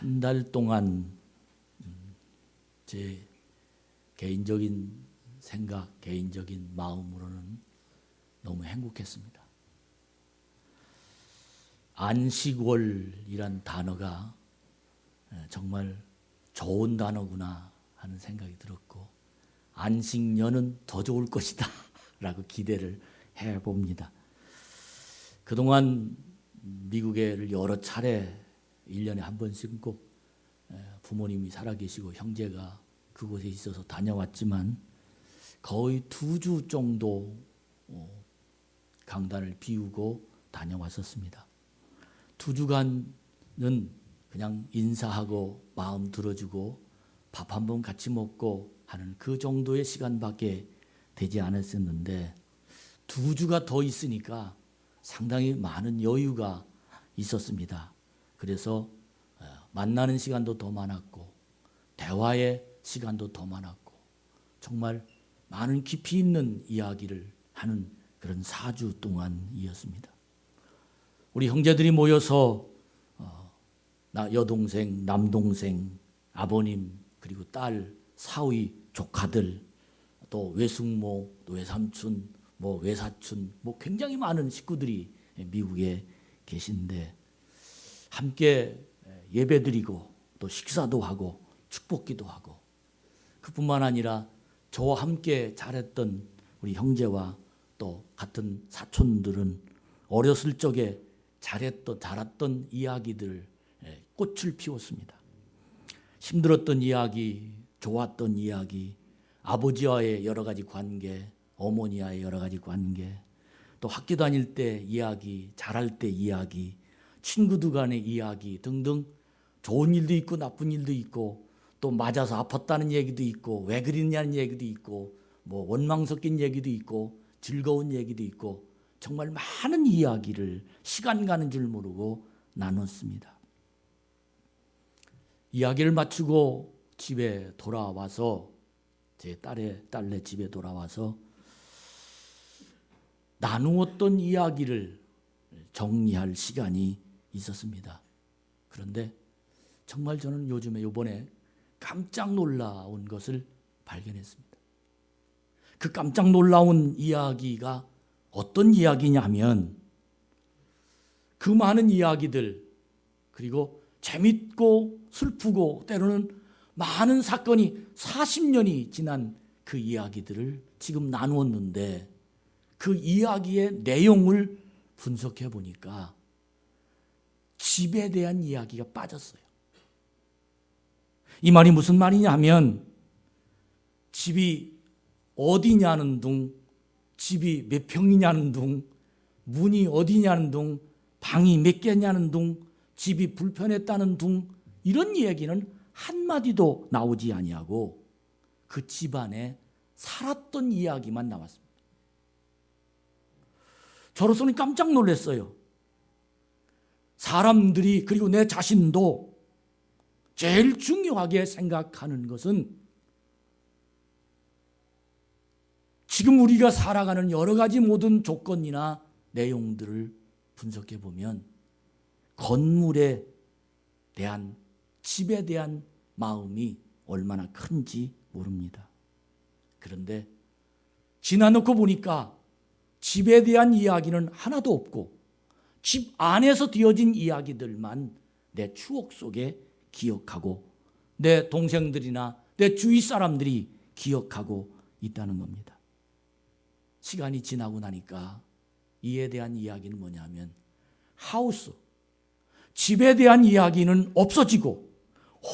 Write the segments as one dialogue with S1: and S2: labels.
S1: 한 달 동안 제 개인적인 생각, 개인적인 마음으로는 너무 행복했습니다. 안식월이란 단어가 정말 좋은 단어구나 하는 생각이 들었고, 안식년은 더 좋을 것이다 라고 기대를 해봅니다. 그동안 미국에를 여러 차례 1년에 한 번씩은 꼭 부모님이 살아계시고 형제가 그곳에 있어서 다녀왔지만, 거의 2주 정도 강단을 비우고 다녀왔었습니다. 2주간은 그냥 인사하고 마음 들어주고 밥 한 번 같이 먹고 하는 그 정도의 시간밖에 되지 않았었는데, 2주가 더 있으니까 상당히 많은 여유가 있었습니다. 그래서 만나는 시간도 더 많았고 대화의 시간도 더 많았고 정말 많은 깊이 있는 이야기를 하는 그런 4주 동안이었습니다. 우리 형제들이 모여서 여동생, 남동생, 아버님, 그리고 딸, 사위, 조카들, 또 외숙모, 또 외삼촌, 외사촌, 굉장히 많은 식구들이 미국에 계신데 함께 예배드리고 또 식사도 하고 축복기도 하고, 그뿐만 아니라 저와 함께 자랐던 우리 형제와 또 같은 사촌들은 어렸을 적에 자랐던 이야기들 꽃을 피웠습니다. 힘들었던 이야기, 좋았던 이야기, 아버지와의 여러 가지 관계, 어머니와의 여러 가지 관계, 또 학교 다닐 때 이야기, 잘할 때 이야기, 친구들 간의 이야기 등등, 좋은 일도 있고 나쁜 일도 있고, 또 맞아서 아팠다는 얘기도 있고, 왜 그랬냐는 얘기도 있고, 원망 섞인 얘기도 있고, 즐거운 얘기도 있고, 정말 많은 이야기를 시간 가는 줄 모르고 나눴습니다. 이야기를 마치고 집에 돌아와서, 제 딸네 집에 돌아와서 나누었던 이야기를 정리할 시간이 있었습니다. 그런데 정말 저는 이번에 깜짝 놀라운 것을 발견했습니다. 그 깜짝 놀라운 이야기가 어떤 이야기냐면, 그 많은 이야기들, 그리고 재밌고 슬프고 때로는 많은 사건이 40년이 지난 그 이야기들을 지금 나누었는데, 그 이야기의 내용을 분석해 보니까 집에 대한 이야기가 빠졌어요. 이 말이 무슨 말이냐면, 집이 어디냐는 둥, 집이 몇 평이냐는 둥, 문이 어디냐는 둥, 방이 몇 개냐는 둥, 집이 불편했다는 둥, 이런 얘기는 한마디도 나오지 아니하고 그 집안에 살았던 이야기만 나왔습니다. 저로서는 깜짝 놀랐어요. 사람들이, 그리고 내 자신도 제일 중요하게 생각하는 것은 지금 우리가 살아가는 여러 가지 모든 조건이나 내용들을 분석해 보면 건물에 대한, 집에 대한 마음이 얼마나 큰지 모릅니다. 그런데 지나놓고 보니까 집에 대한 이야기는 하나도 없고 집 안에서 되어진 이야기들만 내 추억 속에 기억하고 내 동생들이나 내 주위 사람들이 기억하고 있다는 겁니다. 시간이 지나고 나니까 이에 대한 이야기는 뭐냐면, 하우스, 집에 대한 이야기는 없어지고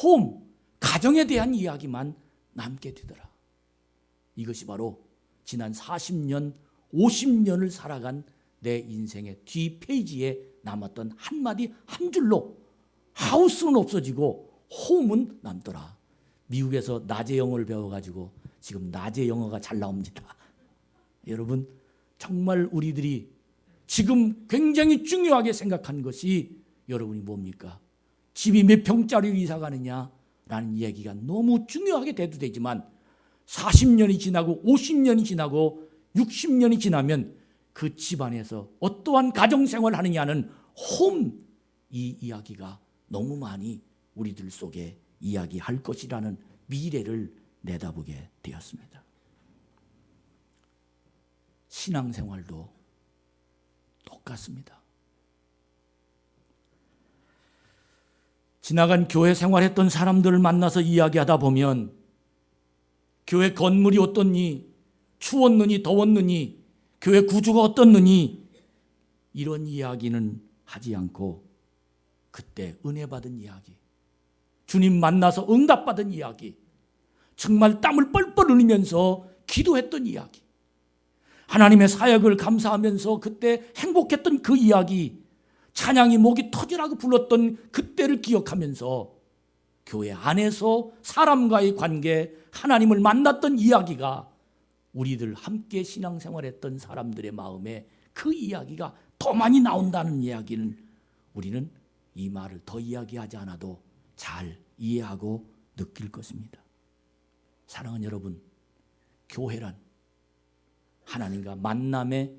S1: 홈, 가정에 대한 이야기만 남게 되더라. 이것이 바로 지난 40년, 50년을 살아간 내 인생의 뒷페이지에 남았던 한마디 한 줄로 하우스는 없어지고 홈은 남더라. 미국에서 낮에 영어를 배워가지고 지금 낮에 영어가 잘 나옵니다. 여러분, 정말 우리들이 지금 굉장히 중요하게 생각한 것이 여러분이 뭡니까? 집이 몇 평짜리로 이사 가느냐라는 얘기가 너무 중요하게 돼도 되지만 40년이 지나고 50년이 지나고 60년이 지나면 그 집안에서 어떠한 가정생활을 하느냐는 홈, 이 이야기가 너무 많이 우리들 속에 이야기할 것이라는 미래를 내다보게 되었습니다. 신앙생활도 똑같습니다. 지나간 교회 생활했던 사람들을 만나서 이야기하다 보면 교회 건물이 어떻니, 추웠느니 더웠느니, 교회 구조가 어떻느니 이런 이야기는 하지 않고 그때 은혜 받은 이야기, 주님 만나서 응답받은 이야기, 정말 땀을 뻘뻘 흘리면서 기도했던 이야기, 하나님의 사역을 감사하면서 그때 행복했던 그 이야기, 찬양이 목이 터지라고 불렀던 그때를 기억하면서 교회 안에서 사람과의 관계, 하나님을 만났던 이야기가 우리들 함께 신앙생활했던 사람들의 마음에 그 이야기가 더 많이 나온다는 이야기는 우리는 이 말을 더 이야기하지 않아도 잘 이해하고 느낄 것입니다. 사랑하는 여러분, 교회란 하나님과 만남의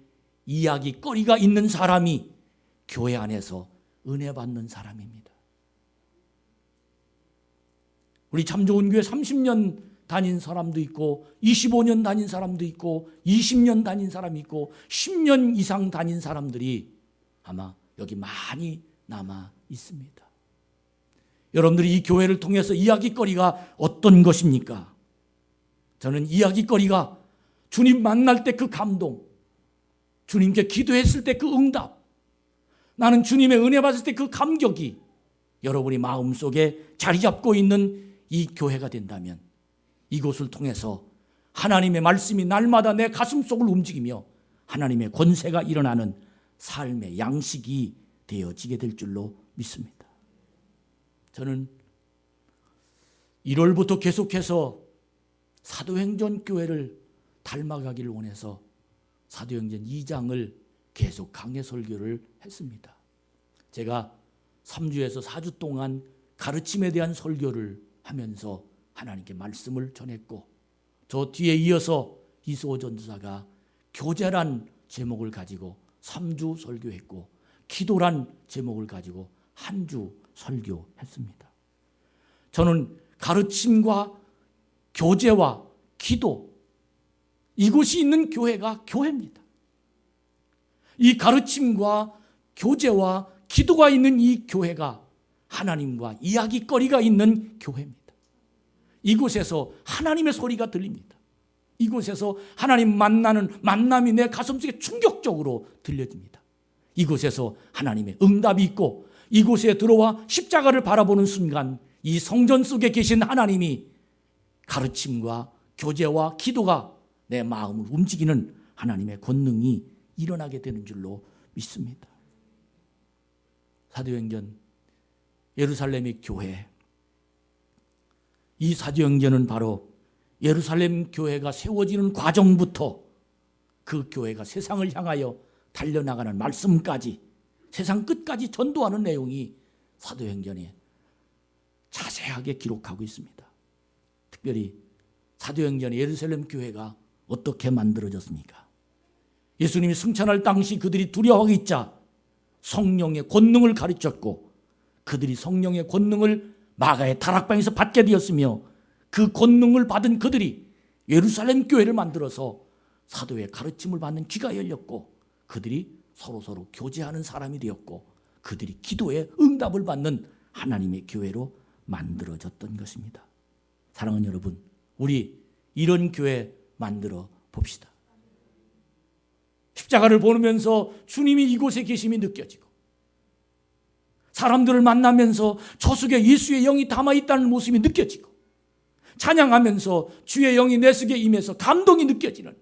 S1: 이야기거리가 있는 사람이 교회 안에서 은혜 받는 사람입니다. 우리 참 좋은 교회 30년 다닌 사람도 있고 25년 다닌 사람도 있고 20년 다닌 사람이 있고 10년 이상 다닌 사람들이 아마 여기 많이 남아 있습니다. 여러분들이 이 교회를 통해서 이야기거리가 어떤 것입니까? 저는 이야기거리가 주님 만날 때 그 감동, 주님께 기도했을 때 그 응답, 나는 주님의 은혜 받을 때 그 감격이 여러분이 마음속에 자리 잡고 있는 이 교회가 된다면 이곳을 통해서 하나님의 말씀이 날마다 내 가슴속을 움직이며 하나님의 권세가 일어나는 삶의 양식이 되어지게 될 줄로 믿습니다. 저는 1월부터 계속해서 사도행전 교회를 닮아가기를 원해서 사도행전 2장을 계속 강해 설교를 했습니다. 제가 3주에서 4주 동안 가르침에 대한 설교를 하면서 하나님께 말씀을 전했고, 저 뒤에 이어서 이수호 전도사가 교제란 제목을 가지고 3주 설교했고, 기도란 제목을 가지고 한 주 설교했습니다. 저는 가르침과 교제와 기도, 이곳이 있는 교회가 교회입니다. 이 가르침과 교제와 기도가 있는 이 교회가 하나님과 이야기거리가 있는 교회입니다. 이곳에서 하나님의 소리가 들립니다. 이곳에서 하나님 만나는 만남이 내 가슴속에 충격적으로 들려집니다. 이곳에서 하나님의 응답이 있고, 이곳에 들어와 십자가를 바라보는 순간 이 성전 속에 계신 하나님이 가르침과 교제와 기도가 내 마음을 움직이는 하나님의 권능이 일어나게 되는 줄로 믿습니다. 사도행전 예루살렘의 교회, 이 사도행전은 바로 예루살렘 교회가 세워지는 과정부터 그 교회가 세상을 향하여 달려나가는 말씀까지, 세상 끝까지 전도하는 내용이 사도행전에 자세하게 기록하고 있습니다. 특별히 사도행전의 예루살렘 교회가 어떻게 만들어졌습니까? 예수님이 승천할 당시 그들이 두려워하고 있자 성령의 권능을 가르쳤고, 그들이 성령의 권능을 마가의 다락방에서 받게 되었으며, 그 권능을 받은 그들이 예루살렘 교회를 만들어서 사도의 가르침을 받는 귀가 열렸고, 그들이 서로 교제하는 사람이 되었고, 그들이 기도에 응답을 받는 하나님의 교회로 만들어졌던 것입니다. 사랑하는 여러분, 우리 이런 교회 만들어 봅시다. 십자가를 보면서 주님이 이곳에 계심이 느껴지고, 사람들을 만나면서 저 속에 예수의 영이 담아있다는 모습이 느껴지고, 찬양하면서 주의 영이 내 속에 임해서 감동이 느껴지는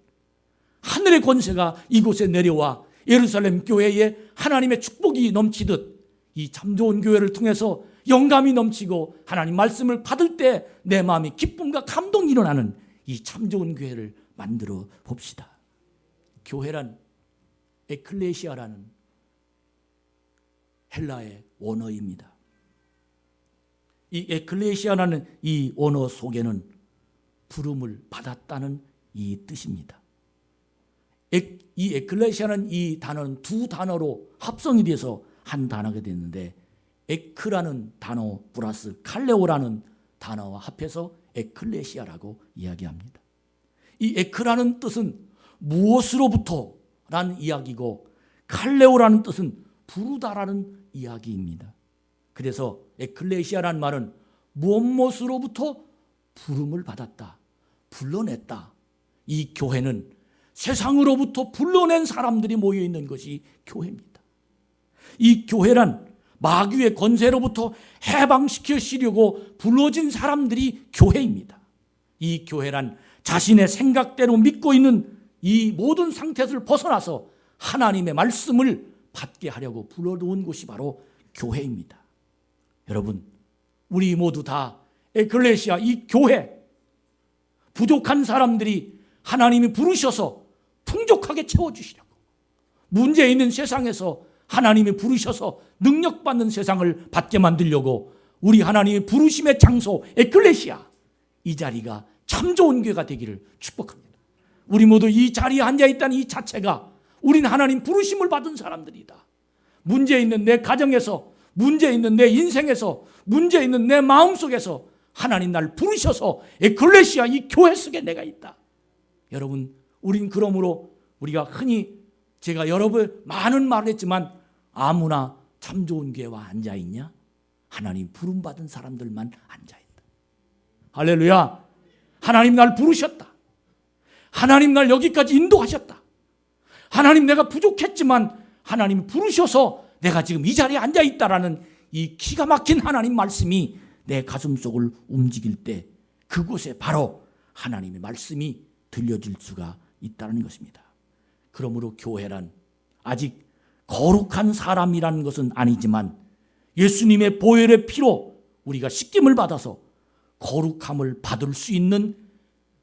S1: 하늘의 권세가 이곳에 내려와 예루살렘 교회에 하나님의 축복이 넘치듯 이 참 좋은 교회를 통해서 영감이 넘치고 하나님 말씀을 받을 때 내 마음이 기쁨과 감동이 일어나는 이 참 좋은 교회를 만들어 봅시다. 교회란 에클레시아라는 헬라의 원어입니다. 이 에클레시아라는 이 원어 속에는 부름을 받았다는 이 뜻입니다. 이 에클레시아는 이 단어는 두 단어로 합성이 돼서 한 단어가 됐는데, 에크라는 단어 플러스 칼레오라는 단어와 합해서 에클레시아라고 이야기합니다. 이 에크라는 뜻은 무엇으로부터라는 이야기고 칼레오라는 뜻은 부르다라는 이야기입니다. 그래서 에클레시아라는 말은 무엇으로부터 부름을 받았다, 불러냈다. 이 교회는 세상으로부터 불러낸 사람들이 모여있는 것이 교회입니다. 이 교회란 마귀의 권세로부터 해방시키려고 불러진 사람들이 교회입니다. 이 교회란 자신의 생각대로 믿고 있는 이 모든 상태를 벗어나서 하나님의 말씀을 받게 하려고 불러놓은 곳이 바로 교회입니다. 여러분, 우리 모두 다 에클레시아, 이 교회, 부족한 사람들이 하나님이 부르셔서 풍족하게 채워주시려고, 문제 있는 세상에서 하나님이 부르셔서 능력받는 세상을 받게 만들려고 우리 하나님의 부르심의 장소 에클레시아, 이 자리가 참 좋은 교회가 되기를 축복합니다. 우리 모두 이 자리에 앉아있다는 이 자체가 우리는 하나님 부르심을 받은 사람들이다. 문제 있는 내 가정에서, 문제 있는 내 인생에서, 문제 있는 내 마음속에서 하나님 날 부르셔서 에클레시아, 이 교회 속에 내가 있다. 여러분, 우린 그러므로 우리가 흔히 제가 여러 번 많은 말을 했지만 아무나 참 좋은 교회와 앉아있냐? 하나님 부름받은 사람들만 앉아있다. 할렐루야. 하나님 날 부르셨다. 하나님 날 여기까지 인도하셨다. 하나님 내가 부족했지만 하나님 부르셔서 내가 지금 이 자리에 앉아있다라는 이 기가 막힌 하나님 말씀이 내 가슴속을 움직일 때 그곳에 바로 하나님의 말씀이 들려질 수가 있다는 것입니다. 그러므로 교회란 아직 거룩한 사람이라는 것은 아니지만 예수님의 보혈의 피로 우리가 씻김을 받아서 거룩함을 받을 수 있는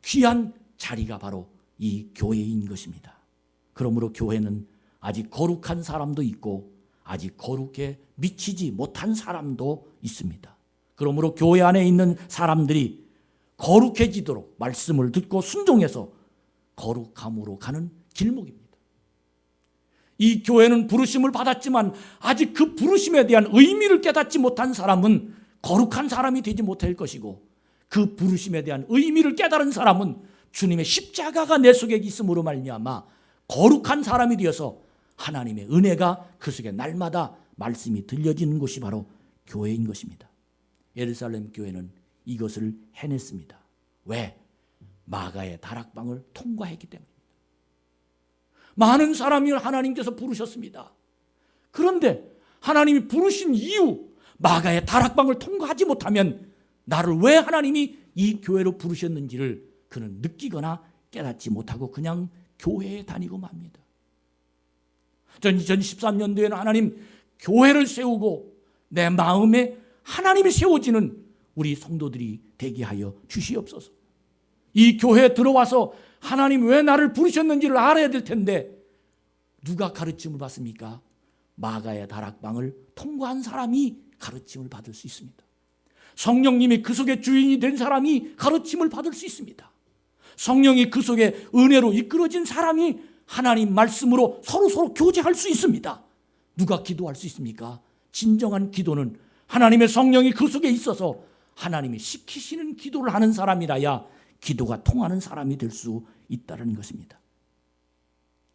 S1: 귀한 자리가 바로 이 교회인 것입니다. 그러므로 교회는 아직 거룩한 사람도 있고 아직 거룩에 미치지 못한 사람도 있습니다. 그러므로 교회 안에 있는 사람들이 거룩해지도록 말씀을 듣고 순종해서 거룩함으로 가는 길목입니다. 이 교회는 부르심을 받았지만 아직 그 부르심에 대한 의미를 깨닫지 못한 사람은 거룩한 사람이 되지 못할 것이고, 그 부르심에 대한 의미를 깨달은 사람은 주님의 십자가가 내 속에 있음으로 말미암아 거룩한 사람이 되어서 하나님의 은혜가 그 속에 날마다 말씀이 들려지는 곳이 바로 교회인 것입니다. 예루살렘 교회는 이것을 해냈습니다. 왜? 마가의 다락방을 통과했기 때문입니다. 많은 사람이 하나님께서 부르셨습니다. 그런데 하나님이 부르신 이유, 마가의 다락방을 통과하지 못하면 나를 왜 하나님이 이 교회로 부르셨는지를 그는 느끼거나 깨닫지 못하고 그냥 교회에 다니고 맙니다. 2013년도에는 하나님 교회를 세우고 내 마음에 하나님이 세워지는 우리 성도들이 되게 하여 주시옵소서. 이 교회에 들어와서 하나님 왜 나를 부르셨는지를 알아야 될 텐데 누가 가르침을 받습니까? 마가의 다락방을 통과한 사람이 가르침을 받을 수 있습니다. 성령님이 그 속에 주인이 된 사람이 가르침을 받을 수 있습니다. 성령이 그 속에 은혜로 이끌어진 사람이 하나님 말씀으로 서로 교제할 수 있습니다. 누가 기도할 수 있습니까? 진정한 기도는 하나님의 성령이 그 속에 있어서 하나님이 시키시는 기도를 하는 사람이라야 기도가 통하는 사람이 될 수 있다는 것입니다.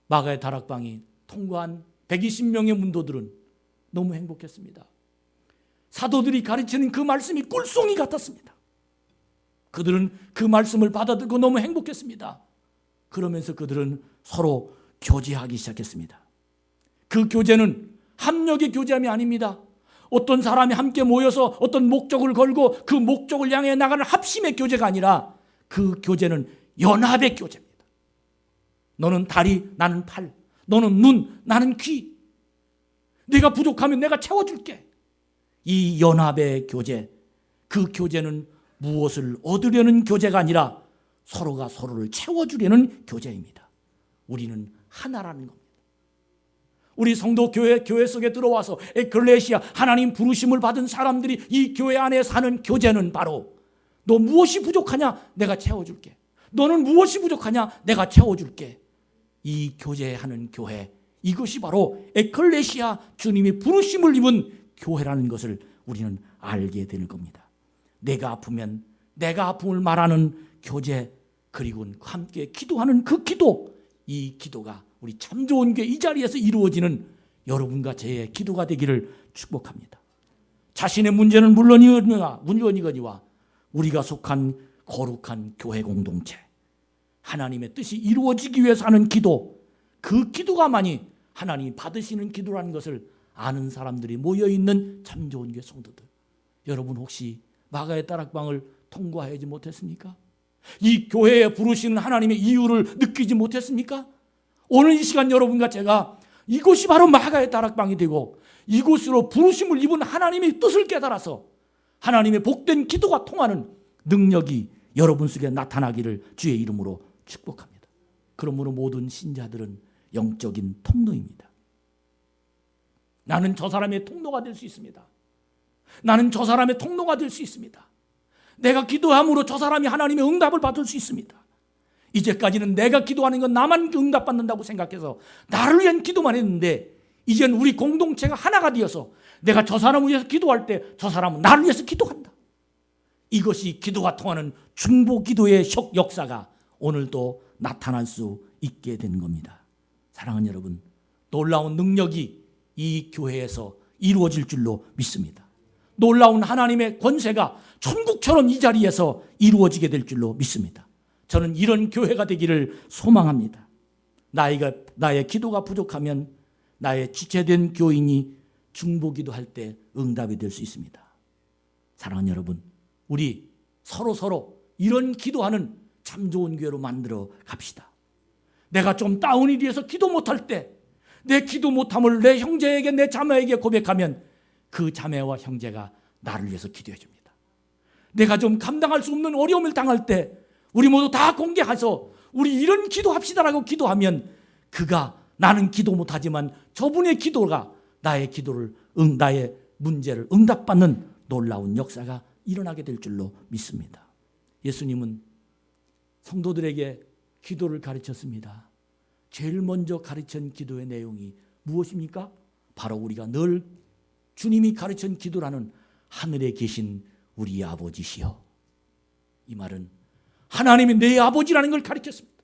S1: 마가의 다락방이 통과한 120명의 문도들은 너무 행복했습니다. 사도들이 가르치는 그 말씀이 꿀송이 같았습니다. 그들은 그 말씀을 받아들고 너무 행복했습니다. 그러면서 그들은 서로 교제하기 시작했습니다. 그 교제는 합력의 교제함이 아닙니다. 어떤 사람이 함께 모여서 어떤 목적을 걸고 그 목적을 향해 나가는 합심의 교제가 아니라 그 교제는 연합의 교제입니다. 너는 다리, 나는 팔. 너는 눈, 나는 귀. 네가 부족하면 내가 채워줄게. 이 연합의 교제, 그 교제는 무엇을 얻으려는 교제가 아니라 서로가 서로를 채워주려는 교제입니다. 우리는 하나라는 겁니다. 우리 성도 교회 속에 들어와서 에클레시아, 하나님 부르심을 받은 사람들이 이 교회 안에 사는 교제는 바로 너 무엇이 부족하냐? 내가 채워줄게. 너는 무엇이 부족하냐? 내가 채워줄게. 이 교제하는 교회, 이것이 바로 에클레시아, 주님이 부르심을 입은 교회라는 것을 우리는 알게 되는 겁니다. 내가 아프면 내가 아픔을 말하는 교제, 그리고 함께 기도하는 그 기도, 이 기도가 우리 참 좋은 교회 이 자리에서 이루어지는 여러분과 저의 기도가 되기를 축복합니다. 자신의 문제는 물론이거니와 우리가 속한 거룩한 교회 공동체, 하나님의 뜻이 이루어지기 위해서 하는 기도, 그 기도가만이 하나님이 받으시는 기도라는 것을 아는 사람들이 모여있는 참 좋은 교회 성도들, 여러분 혹시 마가의 다락방을 통과하지 못했습니까? 이 교회에 부르시는 하나님의 이유를 느끼지 못했습니까? 오늘 이 시간 여러분과 제가 이곳이 바로 마가의 다락방이 되고 이곳으로 부르심을 입은 하나님의 뜻을 깨달아서 하나님의 복된 기도가 통하는 능력이 여러분 속에 나타나기를 주의 이름으로 축복합니다. 그러므로 모든 신자들은 영적인 통로입니다. 나는 저 사람의 통로가 될 수 있습니다. 나는 저 사람의 통로가 될 수 있습니다. 내가 기도함으로 저 사람이 하나님의 응답을 받을 수 있습니다. 이제까지는 내가 기도하는 건 나만 응답받는다고 생각해서 나를 위한 기도만 했는데, 이제는 우리 공동체가 하나가 되어서 내가 저 사람을 위해서 기도할 때 저 사람은 나를 위해서 기도한다. 이것이 기도가 통하는 중보 기도의 역사가 오늘도 나타날 수 있게 되는 겁니다. 사랑하는 여러분, 놀라운 능력이 이 교회에서 이루어질 줄로 믿습니다. 놀라운 하나님의 권세가 천국처럼 이 자리에서 이루어지게 될 줄로 믿습니다. 저는 이런 교회가 되기를 소망합니다. 나의 기도가 부족하면 나의 지체된 교인이 중보기도 할 때 응답이 될 수 있습니다. 사랑하는 여러분, 우리 서로 이런 기도하는 참 좋은 교회로 만들어 갑시다. 내가 좀 다운이 돼서 기도 못할 때 내 기도 못함을 내 형제에게, 내 자매에게 고백하면 그 자매와 형제가 나를 위해서 기도해 줍니다. 내가 좀 감당할 수 없는 어려움을 당할 때 우리 모두 다 공개해서 우리 이런 기도합시다라고 기도하면 그가, 나는 기도 못하지만 저분의 기도가 나의 문제를 응답받는 놀라운 역사가 일어나게 될 줄로 믿습니다. 예수님은 성도들에게 기도를 가르쳤습니다. 제일 먼저 가르친 기도의 내용이 무엇입니까? 바로 우리가 늘 주님이 가르친 기도라는 하늘에 계신 우리 아버지시여. 이 말은 하나님이 내 아버지라는 걸 가르쳤습니다.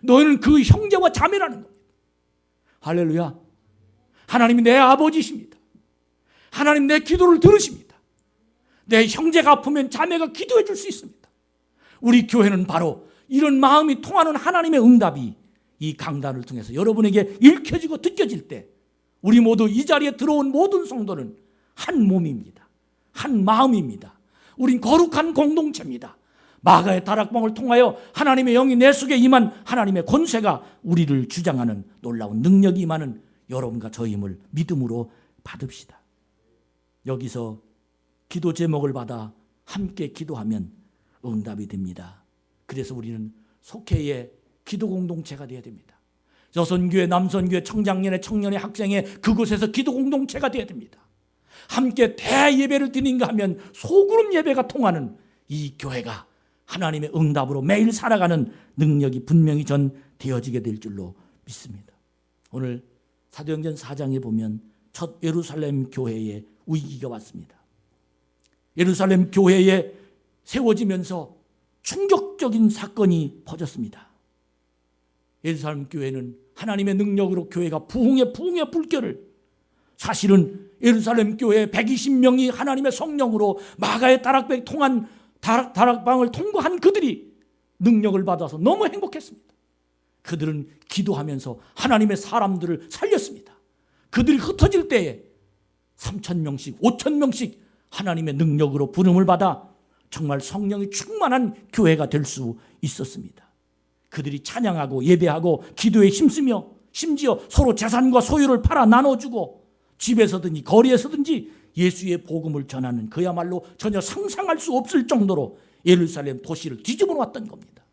S1: 너희는 그 형제와 자매라는 겁니다. 할렐루야. 하나님이 내 아버지십니다. 하나님 내 기도를 들으십니다. 내 형제가 아프면 자매가 기도해 줄 수 있습니다. 우리 교회는 바로 이런 마음이 통하는 하나님의 응답이 이 강단을 통해서 여러분에게 읽혀지고 듣겨질 때 우리 모두 이 자리에 들어온 모든 성도는 한 몸입니다. 한 마음입니다. 우린 거룩한 공동체입니다. 마가의 다락방을 통하여 하나님의 영이 내 속에 임한 하나님의 권세가 우리를 주장하는 놀라운 능력이 임하는 여러분과 저희임을 믿음으로 받읍시다. 여기서 기도 제목을 받아 함께 기도하면 응답이 됩니다. 그래서 우리는 속회의 기도 공동체가 되어야 됩니다. 여선교회, 남선교회, 청장년회, 청년회, 학생회, 그곳에서 기도 공동체가 되어야 됩니다. 함께 대예배를 드리는가 하면 소그룹 예배가 통하는 이 교회가 하나님의 응답으로 매일 살아가는 능력이 분명히 전 되어지게 될 줄로 믿습니다. 오늘 사도행전 4장에 보면 첫 예루살렘 교회에 위기가 왔습니다. 예루살렘 교회에 세워지면서 충격적인 사건이 퍼졌습니다. 예루살렘 교회는 하나님의 능력으로 교회가 부흥의 불결을, 사실은 예루살렘 교회 120명이 하나님의 성령으로 마가의 다락방에 통한 다락방을 통과한 그들이 능력을 받아서 너무 행복했습니다. 그들은 기도하면서 하나님의 사람들을 살렸습니다. 그들이 흩어질 때에 3,000명씩 5,000명씩 하나님의 능력으로 부름을 받아 정말 성령이 충만한 교회가 될 수 있었습니다. 그들이 찬양하고 예배하고 기도에 힘쓰며 심지어 서로 재산과 소유를 팔아 나눠주고 집에서든지 거리에서든지 예수의 복음을 전하는, 그야말로 전혀 상상할 수 없을 정도로 예루살렘 도시를 뒤집어 놓았던 겁니다.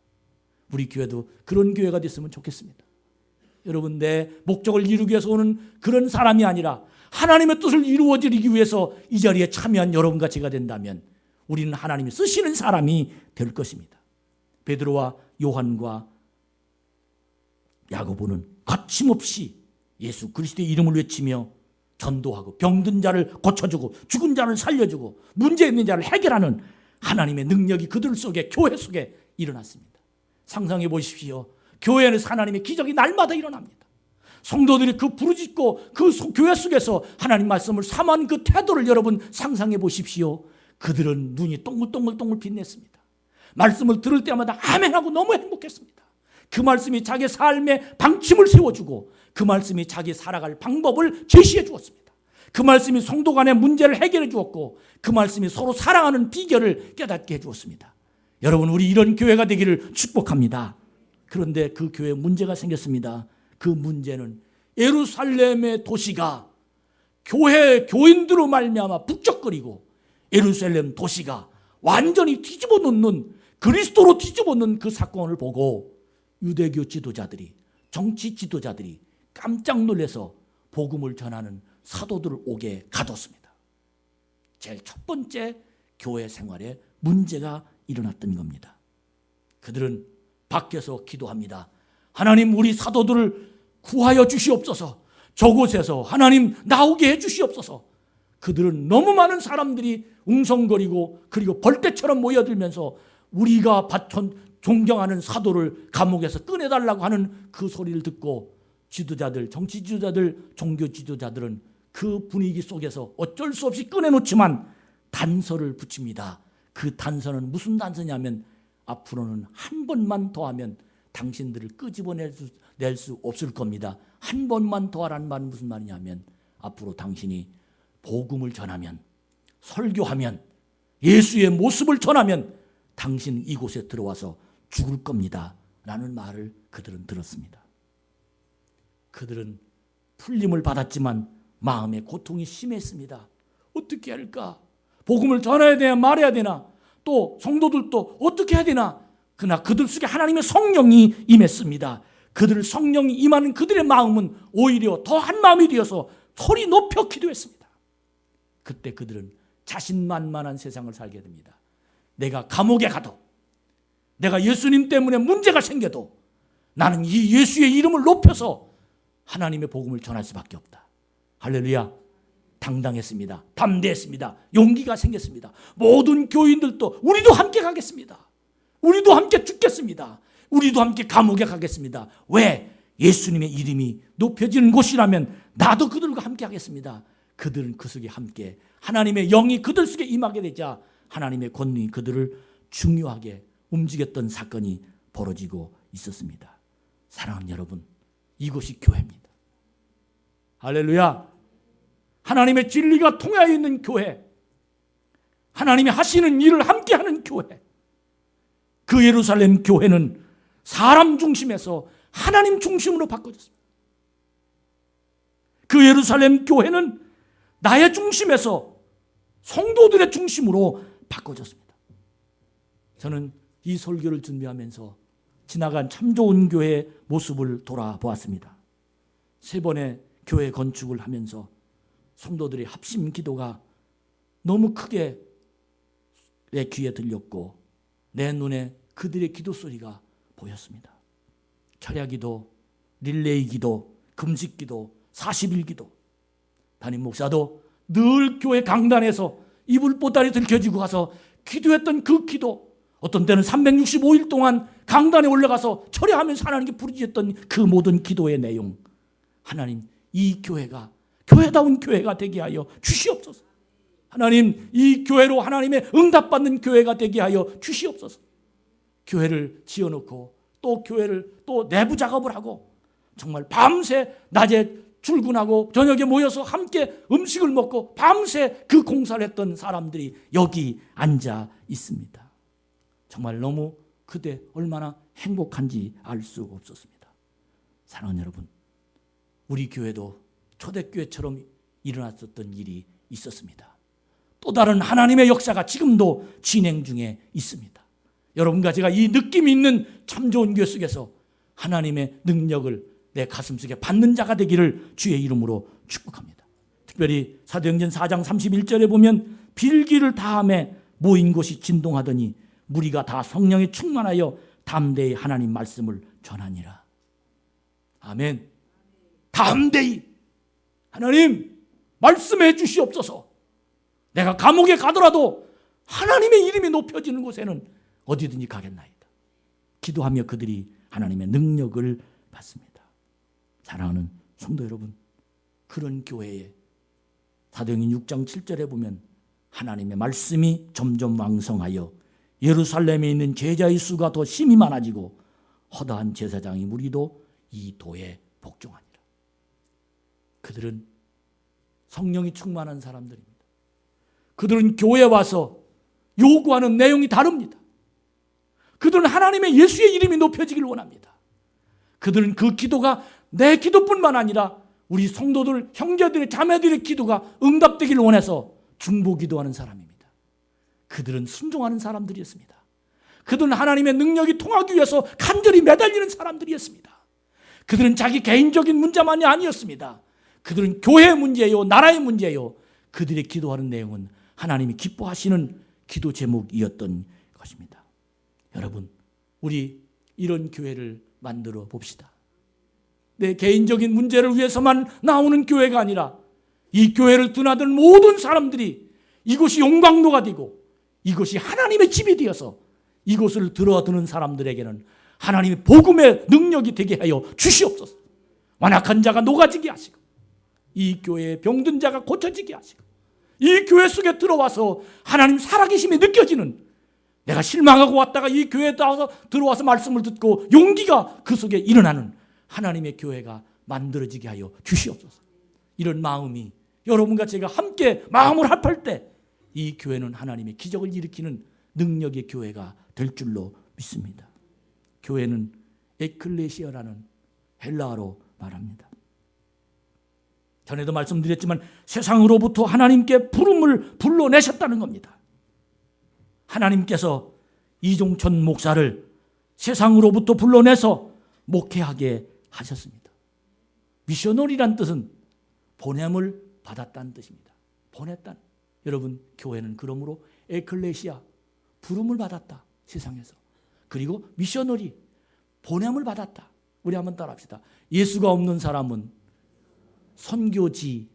S1: 우리 교회도 그런 교회가 됐으면 좋겠습니다. 여러분, 내 목적을 이루기 위해서 오는 그런 사람이 아니라 하나님의 뜻을 이루어지기 위해서 이 자리에 참여한 여러분과 제가 된다면 우리는 하나님이 쓰시는 사람이 될 것입니다. 베드로와 요한과 야고보는 거침없이 예수 그리스도의 이름을 외치며 전도하고 병든 자를 고쳐주고 죽은 자를 살려주고 문제 있는 자를 해결하는 하나님의 능력이 그들 속에, 교회 속에 일어났습니다. 상상해 보십시오. 교회에서 하나님의 기적이 날마다 일어납니다. 성도들이 그 부르짖고 그 교회 속에서 하나님 말씀을 삼한 그 태도를 여러분 상상해 보십시오. 그들은 눈이 동글동글 빛냈습니다. 말씀을 들을 때마다 아멘하고 너무 행복했습니다. 그 말씀이 자기 삶의 방침을 세워주고 그 말씀이 자기 살아갈 방법을 제시해 주었습니다. 그 말씀이 성도 간의 문제를 해결해 주었고 그 말씀이 서로 사랑하는 비결을 깨닫게 해 주었습니다. 여러분, 우리 이런 교회가 되기를 축복합니다. 그런데 그 교회에 문제가 생겼습니다. 그 문제는 예루살렘의 도시가 교인들로 말미암아 북적거리고 예루살렘 도시가 완전히 뒤집어 놓는, 그리스도로 뒤집어 놓는 그 사건을 보고 유대교 지도자들이, 정치 지도자들이 깜짝 놀라서 복음을 전하는 사도들을 오게 가뒀습니다. 제일 첫 번째 교회 생활에 문제가 일어났던 겁니다. 그들은 밖에서 기도합니다. 하나님, 우리 사도들을 구하여 주시옵소서. 저곳에서 하나님 나오게 해 주시옵소서. 그들은 너무 많은 사람들이 웅성거리고 그리고 벌떼처럼 모여들면서 우리가 존경하는 사도를 감옥에서 꺼내달라고 하는 그 소리를 듣고 지도자들, 정치 지도자들, 종교 지도자들은 그 분위기 속에서 어쩔 수 없이 꺼내놓지만 단서를 붙입니다. 그 단서는 무슨 단서냐면 앞으로는 한 번만 더 하면 당신들을 끄집어낼 수 없을 겁니다. 한 번만 더 하라는 말은 무슨 말이냐면 앞으로 당신이 복음을 전하면, 설교하면, 예수의 모습을 전하면 당신 이곳에 들어와서 죽을 겁니다 라는 말을 그들은 들었습니다. 그들은 풀림을 받았지만 마음의 고통이 심했습니다. 어떻게 할까? 복음을 전해야 되나 말해야 되나? 또 성도들도 어떻게 해야 되나? 그러나 그들 속에 하나님의 성령이 임했습니다. 그들 성령이 임하는 그들의 마음은 오히려 더 한 마음이 되어서 소리 높여 기도했습니다. 그때 그들은 자신만만한 세상을 살게 됩니다. 내가 감옥에 가도, 내가 예수님 때문에 문제가 생겨도 나는 이 예수의 이름을 높여서 하나님의 복음을 전할 수밖에 없다. 할렐루야. 당당했습니다. 담대했습니다. 용기가 생겼습니다. 모든 교인들도 우리도 함께 가겠습니다. 우리도 함께 죽겠습니다. 우리도 함께 감옥에 가겠습니다. 왜? 예수님의 이름이 높여지는 곳이라면 나도 그들과 함께 하겠습니다. 그들은 그 속에 함께 하나님의 영이 그들 속에 임하게 되자 하나님의 권능이 그들을 중요하게 움직였던 사건이 벌어지고 있었습니다. 사랑하는 여러분, 이곳이 교회입니다. 할렐루야. 하나님의 진리가 통하여 있는 교회, 하나님이 하시는 일을 함께하는 교회. 그 예루살렘 교회는 사람 중심에서 하나님 중심으로 바꿔졌습니다. 그 예루살렘 교회는 나의 중심에서 성도들의 중심으로 바꿔졌습니다. 저는 이 설교를 준비하면서 지나간 참 좋은 교회의 모습을 돌아보았습니다. 3번의 교회 건축을 하면서 성도들의 합심 기도가 너무 크게 내 귀에 들렸고 내 눈에 그들의 기도 소리가 보였습니다. 철야기도, 릴레이 기도, 금식 기도, 40일 기도. 담임 목사도 늘 교회 강단에서 이불 보따리 들켜지고 가서 기도했던 그 기도, 어떤 때는 365일 동안 강단에 올라가서 철야하면서 하나님께 부르짖었던 그 모든 기도의 내용, 하나님, 이 교회가 교회다운 교회가 되게 하여 주시옵소서. 하나님, 이 교회로 하나님의 응답받는 교회가 되게 하여 주시옵소서. 교회를 지어놓고 또 교회를 또 내부 작업을 하고 정말 밤새 낮에 출근하고 저녁에 모여서 함께 음식을 먹고 밤새 그 공사를 했던 사람들이 여기 앉아 있습니다. 정말 너무 그때 얼마나 행복한지 알 수 없었습니다. 사랑하는 여러분, 우리 교회도 초대교회처럼 일어났었던 일이 있었습니다. 또 다른 하나님의 역사가 지금도 진행 중에 있습니다. 여러분과 제가 이 느낌이 있는 참 좋은 교회 속에서 하나님의 능력을 내 가슴속에 받는 자가 되기를 주의 이름으로 축복합니다. 특별히 사도행전 4장 31절에 보면 빌기를 다함에 모인 곳이 진동하더니 무리가 다 성령에 충만하여 담대히 하나님 말씀을 전하니라. 아멘. 담대히 하나님, 말씀해 주시옵소서. 내가 감옥에 가더라도 하나님의 이름이 높여지는 곳에는 어디든지 가겠나이다. 기도하며 그들이 하나님의 능력을 받습니다. 사랑하는 성도 여러분, 그런 교회에 사도행전 6장 7절에 보면 하나님의 말씀이 점점 왕성하여 예루살렘에 있는 제자의 수가 더 심히 많아지고 허다한 제사장의 무리도 이 도에 복종하니라. 그들은 성령이 충만한 사람들입니다. 그들은 교회에 와서 요구하는 내용이 다릅니다. 그들은 하나님의 예수의 이름이 높여지길 원합니다. 그들은 그 기도가 내 기도뿐만 아니라 우리 성도들, 형제들의, 자매들의 기도가 응답되길 원해서 중보 기도하는 사람입니다. 그들은 순종하는 사람들이었습니다. 그들은 하나님의 능력이 통하기 위해서 간절히 매달리는 사람들이었습니다. 그들은 자기 개인적인 문제만이 아니었습니다. 그들은 교회의 문제요, 나라의 문제요. 그들의 기도하는 내용은 하나님이 기뻐하시는 기도 제목이었던 것입니다. 여러분, 우리 이런 교회를 만들어 봅시다. 내 개인적인 문제를 위해서만 나오는 교회가 아니라 이 교회를 드나들 모든 사람들이 이곳이 용광로가 되고 이것이 하나님의 집이 되어서 이곳을 들어드는 사람들에게는 하나님의 복음의 능력이 되게 하여 주시옵소서. 완악한 자가 녹아지게 하시고 이 교회에 병든 자가 고쳐지게 하시고 이 교회 속에 들어와서 하나님 살아계심이 느껴지는, 내가 실망하고 왔다가 이 교회에 들어와서 말씀을 듣고 용기가 그 속에 일어나는 하나님의 교회가 만들어지게 하여 주시옵소서. 이런 마음이 여러분과 제가 함께 마음을 합할 때 이 교회는 하나님의 기적을 일으키는 능력의 교회가 될 줄로 믿습니다. 교회는 에클레시아라는 헬라어로 말합니다. 전에도 말씀드렸지만 세상으로부터 하나님께 부름을 불러내셨다는 겁니다. 하나님께서 이종천 목사를 세상으로부터 불러내서 목회하게 하셨습니다. 미셔너리란 뜻은 보냄을 받았다는 뜻입니다. 보냈다는. 여러분, 교회는 그러므로 에클레시아, 부름을 받았다, 세상에서. 그리고 미셔너리, 보냄을 받았다. 우리 한번 따라합시다. 예수가 없는 사람은 선교지,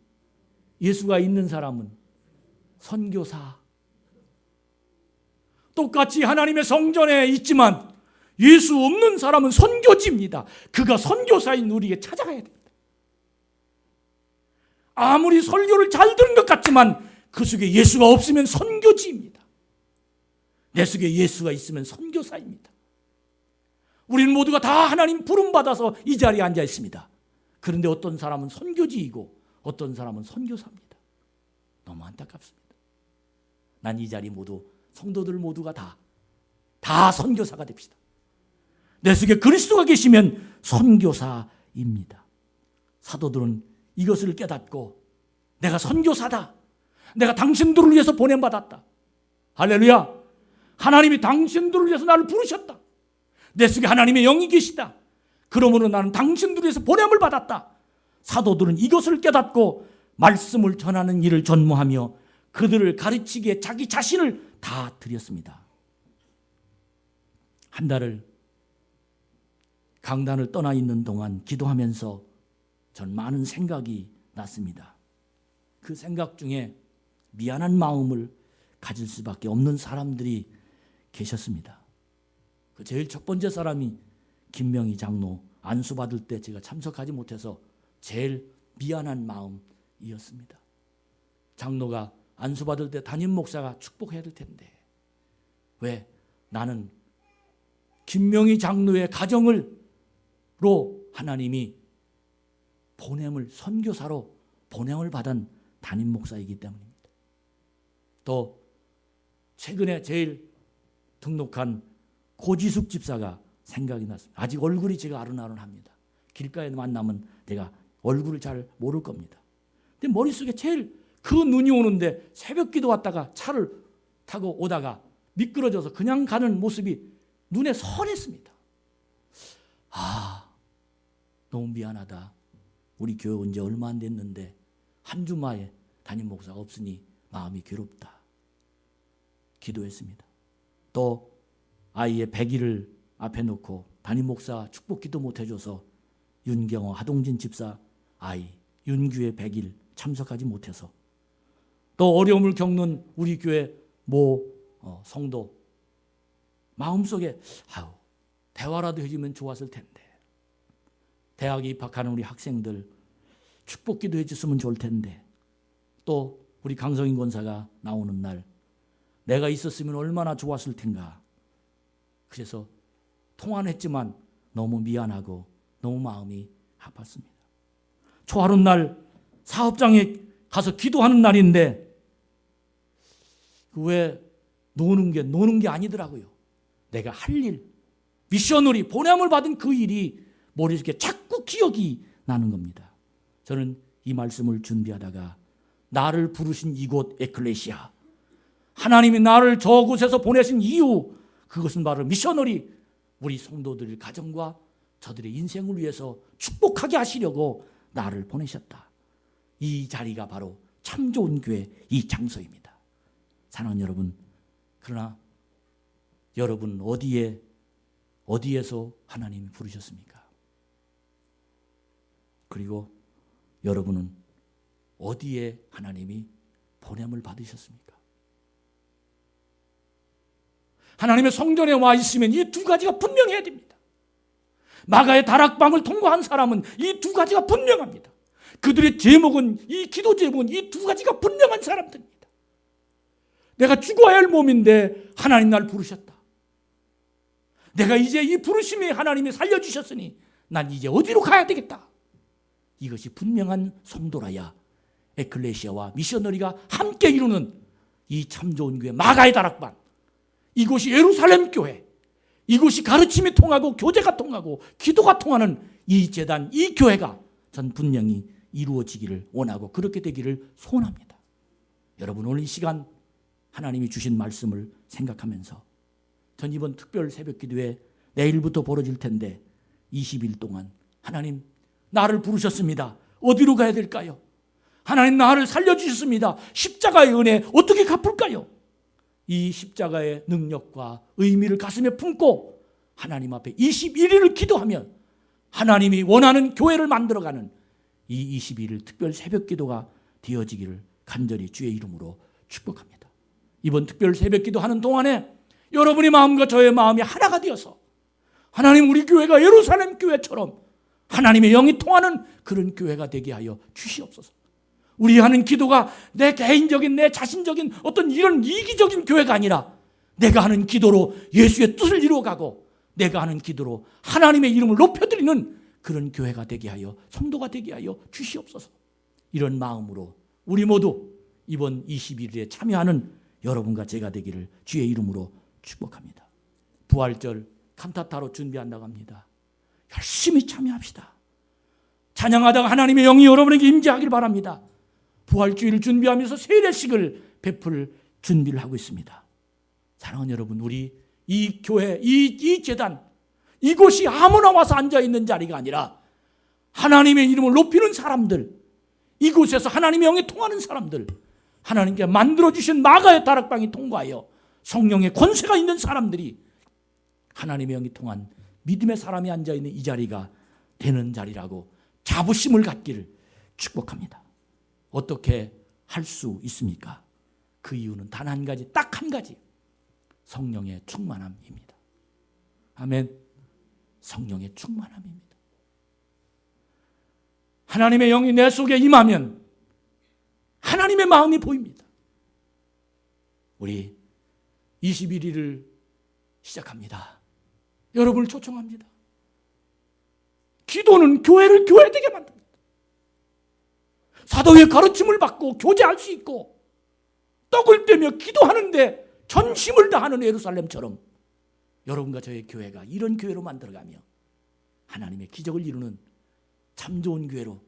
S1: 예수가 있는 사람은 선교사. 똑같이 하나님의 성전에 있지만 예수 없는 사람은 선교지입니다. 그가 선교사인 우리에게 찾아가야 됩니다. 아무리 설교를 잘 들은 것 같지만 그 속에 예수가 없으면 선교지입니다. 내 속에 예수가 있으면 선교사입니다. 우리는 모두가 다 하나님 부름받아서 이 자리에 앉아 있습니다. 그런데 어떤 사람은 선교지이고 어떤 사람은 선교사입니다. 너무 안타깝습니다. 난 이 자리 모두, 성도들 모두가 다 선교사가 됩시다. 내 속에 그리스도가 계시면 선교사입니다. 사도들은 이것을 깨닫고 내가 선교사다. 내가 당신들을 위해서 보냄받았다. 할렐루야. 하나님이 당신들을 위해서 나를 부르셨다. 내 속에 하나님의 영이 계시다. 그러므로 나는 당신들을 위해서 보냄을 받았다. 사도들은 이것을 깨닫고 말씀을 전하는 일을 전무하며 그들을 가르치기에 자기 자신을 다 드렸습니다. 한 달을 강단을 떠나 있는 동안 기도하면서 전 많은 생각이 났습니다. 그 생각 중에 미안한 마음을 가질 수밖에 없는 사람들이 계셨습니다. 그 제일 첫 번째 사람이 김명희 장로 안수받을 때 제가 참석하지 못해서 제일 미안한 마음이었습니다. 장로가 안수받을 때 담임 목사가 축복해야 될 텐데 왜 나는 김명희 장로의 가정으로 하나님이 보냄을, 선교사로 보냄을 받은 담임 목사이기 때문입니다. 또 최근에 제일 등록한 고지숙 집사가 생각이 났습니다. 아직 얼굴이 제가 아른아른합니다. 길가에 만나면 내가 얼굴을 잘 모를 겁니다. 근데 머릿속에 제일 그 눈이 오는데 새벽 기도 왔다가 차를 타고 오다가 미끄러져서 그냥 가는 모습이 눈에 선했습니다. 너무 미안하다. 우리 교회 온 지 얼마 안 됐는데 한 주마에 담임 목사가 없으니 마음이 괴롭다. 기도했습니다. 또 아이의 100일을 앞에 놓고 담임 목사 축복 기도 못 해줘서 윤경호 하동진 집사 아이 윤규의 100일 참석하지 못해서 또 어려움을 겪는 우리 교회 모 성도 마음속에 대화라도 해주면 좋았을 텐데, 대학에 입학하는 우리 학생들 축복 기도해 줬으면 좋을 텐데, 또 우리 강성인 권사가 나오는 날 내가 있었으면 얼마나 좋았을 텐가. 그래서 통화는 했지만 너무 미안하고 너무 마음이 아팠습니다. 초하루 날 사업장에 가서 기도하는 날인데 왜 노는 게 아니더라고요. 내가 할 일, 미셔너리 보냄을 받은 그 일이 머릿속에 자꾸 기억이 나는 겁니다. 저는 이 말씀을 준비하다가 나를 부르신 이곳 에클레시아, 하나님이 나를 저곳에서 보내신 이유, 그것은 바로 미셔너리, 우리 성도들 가정과 저들의 인생을 위해서 축복하게 하시려고 나를 보내셨다. 이 자리가 바로 참 좋은 교회 이 장소입니다. 사랑하는 여러분, 그러나 여러분 어디에서 하나님이 부르셨습니까? 그리고 여러분은 어디에 하나님이 보냄을 받으셨습니까? 하나님의 성전에 와 있으면 이 두 가지가 분명해야 됩니다. 마가의 다락방을 통과한 사람은 이 두 가지가 분명합니다. 그들의 제목은, 이 기도 제목은 이 두 가지가 분명한 사람들입니다. 내가 죽어야 할 몸인데 하나님 날 부르셨다. 내가 이제 이 부르심에 하나님이 살려주셨으니 난 이제 어디로 가야 되겠다. 이것이 분명한 성도라야 에클레시아와 미셔너리가 함께 이루는 이 참 좋은 교회 마가의 다락방, 이곳이 예루살렘 교회, 이곳이 가르침이 통하고 교제가 통하고 기도가 통하는 이 제단, 이 교회가 전 분명히 이루어지기를 원하고 그렇게 되기를 소원합니다. 여러분, 오늘 이 시간 하나님이 주신 말씀을 생각하면서 전 이번 특별 새벽 기도회 내일부터 벌어질 텐데 20일 동안 하나님 나를 부르셨습니다. 어디로 가야 될까요? 하나님 나를 살려주셨습니다. 십자가의 은혜 어떻게 갚을까요? 이 십자가의 능력과 의미를 가슴에 품고 하나님 앞에 21일을 기도하면 하나님이 원하는 교회를 만들어가는 이 21일 특별 새벽 기도가 되어지기를 간절히 주의 이름으로 축복합니다. 이번 특별 새벽 기도하는 동안에 여러분의 마음과 저의 마음이 하나가 되어서 하나님, 우리 교회가 예루살렘 교회처럼 하나님의 영이 통하는 그런 교회가 되게 하여 주시옵소서. 우리 하는 기도가 내 개인적인, 내 자신적인 어떤 이런 이기적인 교회가 아니라 내가 하는 기도로 예수의 뜻을 이루어가고 내가 하는 기도로 하나님의 이름을 높여드리는 그런 교회가 되게 하여, 성도가 되게 하여 주시옵소서. 이런 마음으로 우리 모두 이번 21일에 참여하는 여러분과 제가 되기를 주의 이름으로 축복합니다. 부활절 칸타타로 준비한다고 합니다. 열심히 참여합시다. 찬양하다가 하나님의 영이 여러분에게 임재하길 바랍니다. 부활주의를 준비하면서 세례식을 베풀 준비를 하고 있습니다. 사랑하는 여러분, 우리 이 교회, 이 제단, 이곳이 아무나 와서 앉아있는 자리가 아니라 하나님의 이름을 높이는 사람들, 이곳에서 하나님의 영이 통하는 사람들, 하나님께 만들어주신 마가의 다락방이 통과하여 성령의 권세가 있는 사람들이 하나님의 영이 통한 믿음의 사람이 앉아있는 이 자리가 되는 자리라고 자부심을 갖기를 축복합니다. 어떻게 할 수 있습니까? 그 이유는 단 한 가지, 딱 한 가지, 성령의 충만함입니다. 아멘. 성령의 충만함입니다. 하나님의 영이 내 속에 임하면 하나님의 마음이 보입니다. 우리 21일을 시작합니다. 여러분을 초청합니다. 기도는 교회를 교회되게 만듭니다. 사도의 가르침을 받고 교제할 수 있고 떡을 떼며 기도하는데 전심을 다하는 예루살렘처럼 여러분과 저의 교회가 이런 교회로 만들어가며 하나님의 기적을 이루는 참 좋은 교회로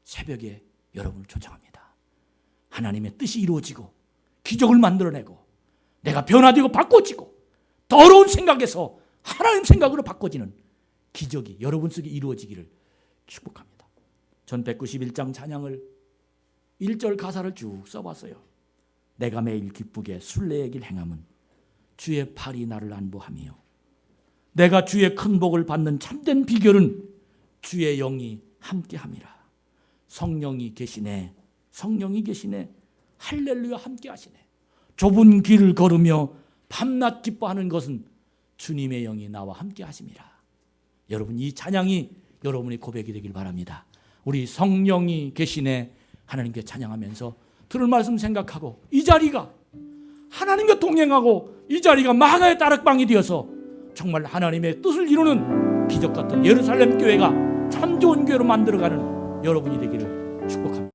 S1: 새벽에 여러분을 초청합니다. 하나님의 뜻이 이루어지고 기적을 만들어내고 내가 변화되고 바꿔지고 더러운 생각에서 하나님 생각으로 바꿔지는 기적이 여러분 속에 이루어지기를 축복합니다. 전 191장 찬양을 1절 가사를 쭉 써봤어요. 내가 매일 기쁘게 순례의 길 행함은 주의 팔이 나를 안보하며 내가 주의 큰 복을 받는 참된 비결은 주의 영이 함께함이라. 성령이 계시네. 성령이 계시네. 할렐루야 함께 하시네. 좁은 길을 걸으며 밤낮 기뻐하는 것은 주님의 영이 나와 함께 하심이라. 여러분, 이 찬양이 여러분의 고백이 되길 바랍니다. 우리 성령이 계시네 하나님께 찬양하면서 들을 말씀 생각하고, 이 자리가 하나님과 동행하고 이 자리가 마가의 다락방이 되어서 정말 하나님의 뜻을 이루는 기적 같은 예루살렘 교회가 참 좋은 교회로 만들어가는 여러분이 되기를 축복합니다.